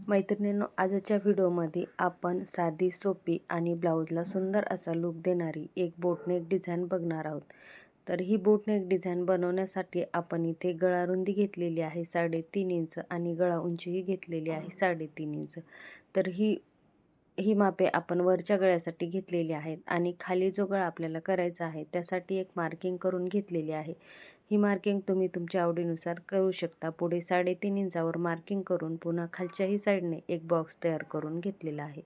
मैत्रिणींनो, आजच्या व्हिडिओमध्ये आपण साधी, सोपी आणि ब्लाऊजला सुंदर असा लुक देणारी एक बोटनेक डिझाईन बघणार आहोत. तर ही बोटनेक डिझाईन बनवण्यासाठी आपण इथे गळा रुंदी घेतलेली आहे 3.5 इंच आणि गळा उंचीही घेतलेली आहे 3.5 इंच. तर ही मापे आपण वरच्या गळ्यासाठी घेतलेली आहेत आणि खाली जो गळा आपल्याला करायचा आहे त्यासाठी एक मार्किंग करून घेतलेली आहे. ही मार्किंग तुम्ही तुमच्या आवडीनुसार करू शकता. पुढे 3.5 इंचावर मार्किंग करून पुन्हा खालच्याही साईडने एक बॉक्स तयार करून घेतलेला आहे.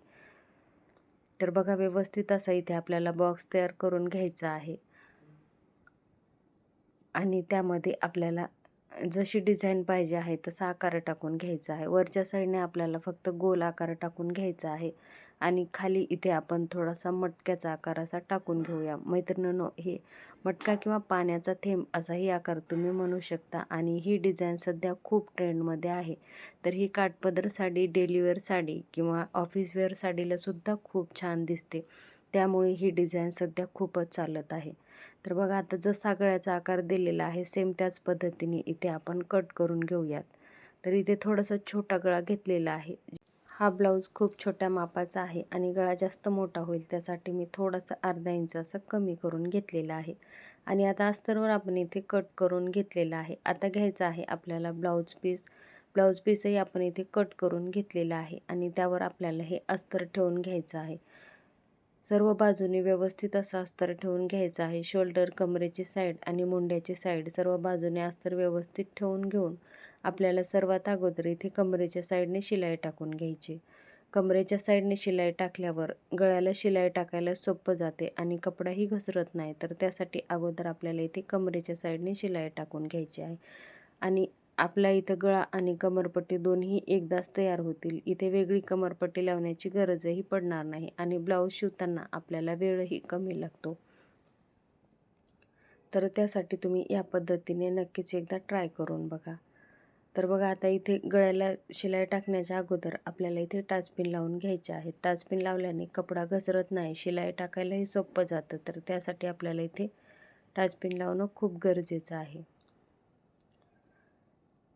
तर बघा, व्यवस्थित असा इथे आपल्याला बॉक्स तयार करून घ्यायचा आहे आणि त्यामध्ये आपल्याला जशी डिझाईन पाहिजे आहे तसा आकार टाकून घ्यायचा आहे. वरच्या साईडने आपल्याला फक्त गोल आकार टाकून घ्यायचा आहे आणि खाली इथे आपण थोडासा मटक्याचा आकार असा टाकून घेऊया. मैत्रिणींनो, हे मटका किंवा पाण्याचा थेंब असाही आकार तुम्ही म्हणू शकता आणि ही डिझाईन सध्या खूप ट्रेंडमध्ये आहे. तर ही काठपदर साडी, डेलीवेअर साडी किंवा ऑफिसवेअर साडीला सुद्धा खूप छान दिसते. त्यामुळे ही डिझाईन सध्या खूपच चालत आहे. तर बघा, आता जसा गळ्याचा आकार दिलेला आहे सेम त्याच पद्धतीने इथे आपण कट करून घेऊयात. तर इथे थोडासा छोटा गळा घेतलेला आहे. हा ब्लाऊज खूप छोट्या मापाचा आहे आणि गळा जास्त मोठा होईल त्यासाठी मी थोडासा अर्धा इंच असं कमी करून घेतलेला आहे. आणि आता अस्तरवर आपण इथे कट करून घेतलेला आहे. आता घ्यायचा आहे आपल्याला ब्लाऊज पीस. ब्लाऊज पीसही आपण इथे कट करून घेतलेला आहे आणि त्यावर आपल्याला हे अस्तर ठेवून घ्यायचं आहे. सर्व बाजूने व्यवस्थित असं अस्तर ठेवून घ्यायचं आहे. शोल्डर, कमरेची साईड आणि मुंड्याची साईड सर्व बाजूने अस्तर व्यवस्थित ठेवून घेऊन आपल्याला सर्वात अगोदर इथे कमरेच्या साईडने शिलाई टाकून घ्यायची. कमरेच्या साईडने शिलाई टाकल्यावर गळ्याला शिलाई टाकायला सोपं जाते आणि कपडाही घसरत नाही. तर त्यासाठी अगोदर आपल्याला इथे कमरेच्या साईडने शिलाई टाकून घ्यायची आहे आणि आपला इथं गळा आणि कमरपट्टी दोन्ही एकदाच तयार होतील. इथे वेगळी कमरपट्टी लावण्याची गरजही पडणार नाही आणि ब्लाऊज शिवताना आपल्याला वेळही कमी लागतो. तर त्यासाठी तुम्ही या पद्धतीने नक्कीच एकदा ट्राय करून बघा. तर बघा, आता इथे गळ्याला शिलाई टाकण्याच्या अगोदर आपल्याला इथे टाचपिन लावून घ्यायचे आहे. टाचपिन लावल्याने कपडा घसरत नाही, शिलाई टाकायलाही सोपं जातं. तर त्यासाठी आपल्याला इथे टाचपिन लावणं खूप गरजेचं आहे.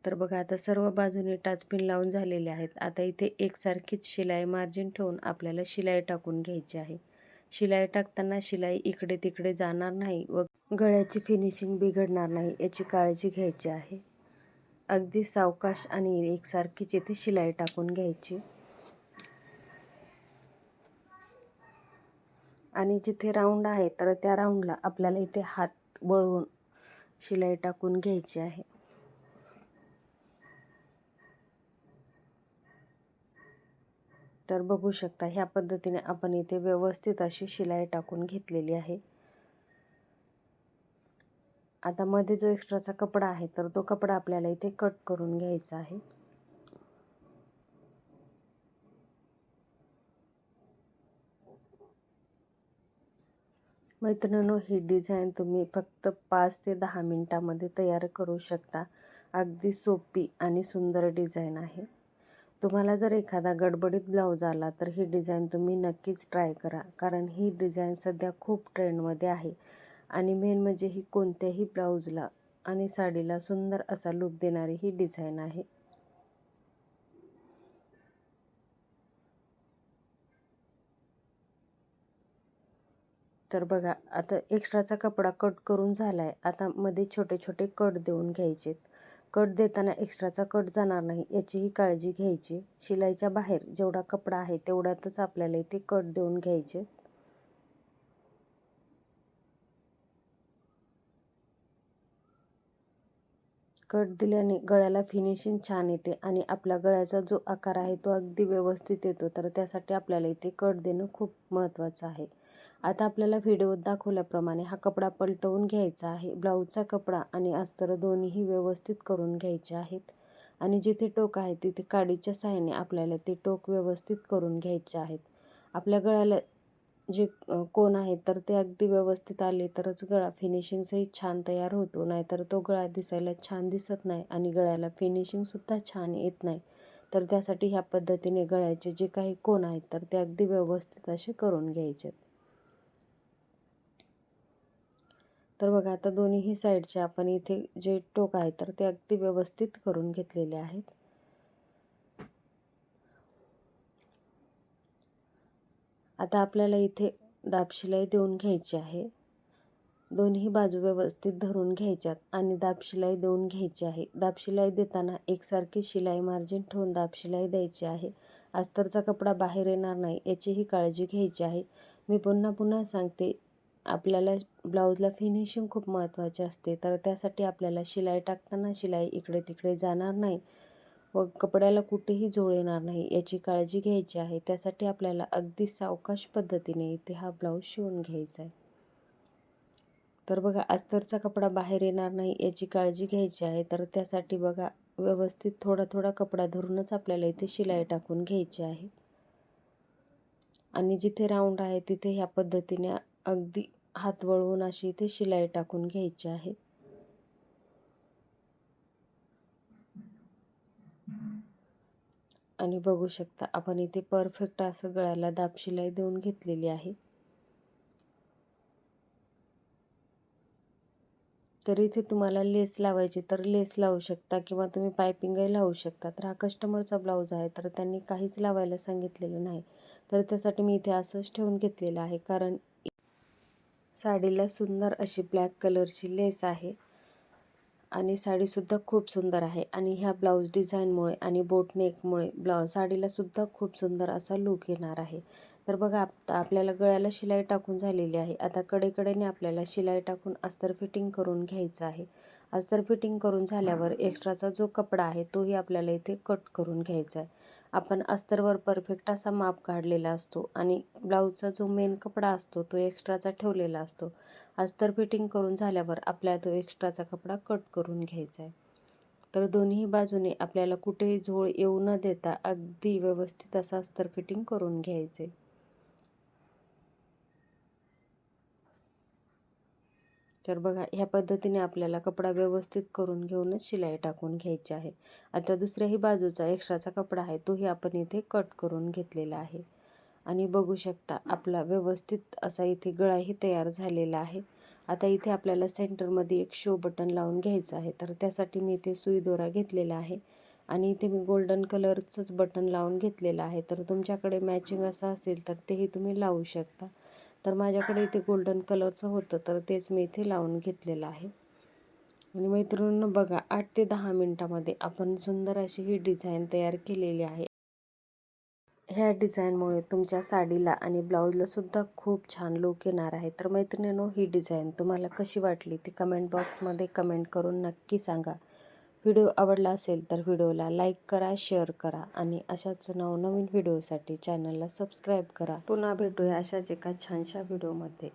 तर बघा, आता सर्व बाजूने टाचपिन लावून झालेले आहेत. आता इथे एकसारखीच शिलाई मार्जिन ठेवून आपल्याला शिलाई टाकून घ्यायची आहे. शिलाई टाकताना शिलाई इकडे तिकडे जाणार नाही व गळ्याची फिनिशिंग बिघडणार नाही याची काळजी घ्यायची आहे. अगदी सावकाश आणि एकसारखीच इथे शिलाई टाकून घ्यायची आणि जिथे राऊंड आहे तर त्या राऊंडला आपल्याला इथे हात वळवून शिलाई टाकून घ्यायची आहे. तर बघू शकता, ह्या पद्धतीने आपण इथे व्यवस्थित अशी शिलाई टाकून घेतलेली आहे. आता मध्ये जो एक्स्ट्राचा कपडा आहे तर तो कपडा आपल्याला इथे कट करून घ्यायचा आहे. मैत्रिणींनो, ही डिझाईन तुम्ही फक्त 5 ते 10 मिनिटांमध्ये तयार करू शकता. अगदी सोपी आणि सुंदर डिझाईन आहे. तुम्हाला जर एखादा गडबडीत ब्लाऊज आला तर ही डिझाईन तुम्ही नक्कीच ट्राय करा, कारण ही डिझाईन सध्या खूप ट्रेंडमध्ये आहे आणि मेन म्हणजे ही कोणत्याही ब्लाऊजला आणि साडीला सुंदर असा लुक देणारी ही डिझाईन आहे. तर बघा, आता एक्स्ट्राचा कपडा कट करून झाला आहे. आता मध्ये छोटे छोटे कट देऊन घ्यायचेत. कट देताना एक्स्ट्राचा कट जाणार नाही याचीही काळजी घ्यायची. शिलाईच्या बाहेर जेवढा कपडा आहे तेवढ्यातच आपल्याला इथे कट देऊन घ्यायचे. कट दिल्याने गळ्याला फिनिशिंग छान येते आणि आपल्या गळ्याचा जो आकार आहे तो अगदी व्यवस्थित येतो. तर त्यासाठी आपल्याला इथे कट देणं खूप महत्त्वाचं आहे. आता आपल्याला व्हिडिओत दाखवल्याप्रमाणे हा कपडा पलटवून घ्यायचा आहे. ब्लाऊजचा कपडा आणि अस्तर दोन्हीही व्यवस्थित करून घ्यायचे आहेत आणि जिथे टोक आहे तिथे काडीच्या सहाय्याने आपल्याला ते टोक व्यवस्थित करून घ्यायचे आहेत. आपल्या गळ्याला जे कोण आहेत तर ते अगदी व्यवस्थित आले तरच गळा फिनिशिंगसहित छान तयार होतो. नाहीतर तो गळा दिसायला छान दिसत नाही आणि गळ्याला फिनिशिंगसुद्धा छान येत नाही. तर त्यासाठी ह्या पद्धतीने गळ्याचे जे काही कोण आहेत तर ते अगदी व्यवस्थित असे करून घ्यायचे. तर बघा, आता दोन्हीही साईडचे आपण इथे जे टोक आहे तर ते अगदी व्यवस्थित करून घेतलेले आहेत. आता आपल्याला इथे दाब शिलाई देऊन घ्यायची आहे. दोन्ही बाजू व्यवस्थित धरून घ्यायच्यात आणि दाब शिलाई देऊन घ्यायची आहे. दाब शिलाई देताना एकसारखी शिलाई मार्जिन ठेवून दाब शिलाई द्यायची आहे. अस्तरचा कपडा बाहेर येणार नाही याचीही काळजी घ्यायची आहे. मी पुन्हा पुन्हा सांगते, आपल्याला ब्लाऊजला फिनिशिंग खूप महत्त्वाची असते, तर त्यासाठी आपल्याला शिलाई टाकताना शिलाई इकडे तिकडे जाणार नाही व कपड्याला कुठेही झोळ येणार नाही याची काळजी घ्यायची आहे. त्यासाठी आपल्याला अगदी सावकाश पद्धतीने इथे हा ब्लाऊज शिवून घ्यायचा आहे. तर बघा, अस्तरचा कपडा बाहेर येणार नाही याची काळजी घ्यायची आहे. तर त्यासाठी बघा, व्यवस्थित थोडा थोडा कपडा धरूनच आपल्याला इथे शिलाई टाकून घ्यायची आहे. आणि जिथे राऊंड आहे तिथे ह्या पद्धतीने अगदी हात वळवून अशी इथे शिलाई टाकून घ्यायची आहे. आणि बघू शकता, आपण इथे परफेक्ट असं गळ्याला दाब शिलाई देऊन घेतलेली आहे. तर इथे तुम्हाला लेस लावायची तर लेस लावू शकता किंवा तुम्ही पायपिंगही लावू शकता. तर हा कस्टमरचा ब्लाऊज आहे, तर त्यांनी काहीच लावायला सांगितलेलं नाही. तर त्यासाठी मी इथे असंच ठेवून घेतलेलं आहे, कारण साडीला सुंदर अशी ब्लॅक कलरची लेस आहे आणि साडीसुद्धा खूप सुंदर आहे. आणि ह्या ब्लाऊज डिझाईनमुळे आणि बोटनेकमुळे साडीला सुद्धा खूप सुंदर असा लूक येणार आहे. तर बघा, आता आपल्याला गळ्याला शिलाई टाकून झालेली आहे. आता कडेकडेने आपल्याला शिलाई टाकून अस्तर फिटिंग करून घ्यायचं आहे. अस्तर फिटिंग करून झाल्यावर एक्स्ट्राचा जो कपडा आहे तोही आपल्याला इथे कट करून घ्यायचा आहे. आपण अस्तरवर परफेक्ट असा माप काढलेला असतो आणि ब्लाऊजचा जो मेन कपडा असतो तो एक्स्ट्राचा ठेवलेला असतो. अस्तर फिटिंग करून झाल्यावर आपल्याला तो एक्स्ट्राचा कपडा कट करून घ्यायचा आहे. तर दोन्ही बाजूने आपल्याला कुठेही झोळ येऊ न देता अगदी व्यवस्थित असं अस्तर फिटिंग करून घ्यायचे. तर बघा, ह्या पद्धतीने आपल्याला कपडा व्यवस्थित करून घेऊनच शिलाई टाकून घ्यायची आहे. आता दुसऱ्याही बाजूचा एक्स्ट्राचा कपडा आहे तोही आपण इथे कट करून घेतलेला आहे. आणि बघू शकता, आपला व्यवस्थित असा इथे गळाही तयार झालेला आहे. आता इथे आपल्याला सेंटरमध्ये एक शो बटन लावून घ्यायचं आहे. तर त्यासाठी मी इथे सुई दोरा घेतलेला आहे आणि इथे मी गोल्डन कलरचंच बटन लावून घेतलेलं आहे. तर तुमच्याकडे मॅचिंग असं असेल तर तेही तुम्ही लावू शकता. तर माझ्याकडे इथे गोल्डन कलरचं होतं, तर तेच मी इथे लावून घेतलेलं आहे. आणि मैत्रिणींनो बघा, 8 ते 10 मिनिटामध्ये आपण सुंदर अशी ही डिझाईन तयार केलेली आहे. ह्या डिझाईनमुळे तुमच्या साडीला आणि ब्लाऊजला सुद्धा खूप छान लूक येणार आहे. तर मैत्रिणींनो, ही डिझाईन तुम्हाला कशी वाटली ती कमेंट बॉक्समध्ये कमेंट करून नक्की सांगा. व्हिडिओ आवडला असेल तर व्हिडिओला लाईक करा, शेअर करा आणि अशाच नवनवीन व्हिडिओसाठी चॅनलला सबस्क्राईब करा. पुन्हा भेटूया अशाच एका छानशा व्हिडिओमध्ये.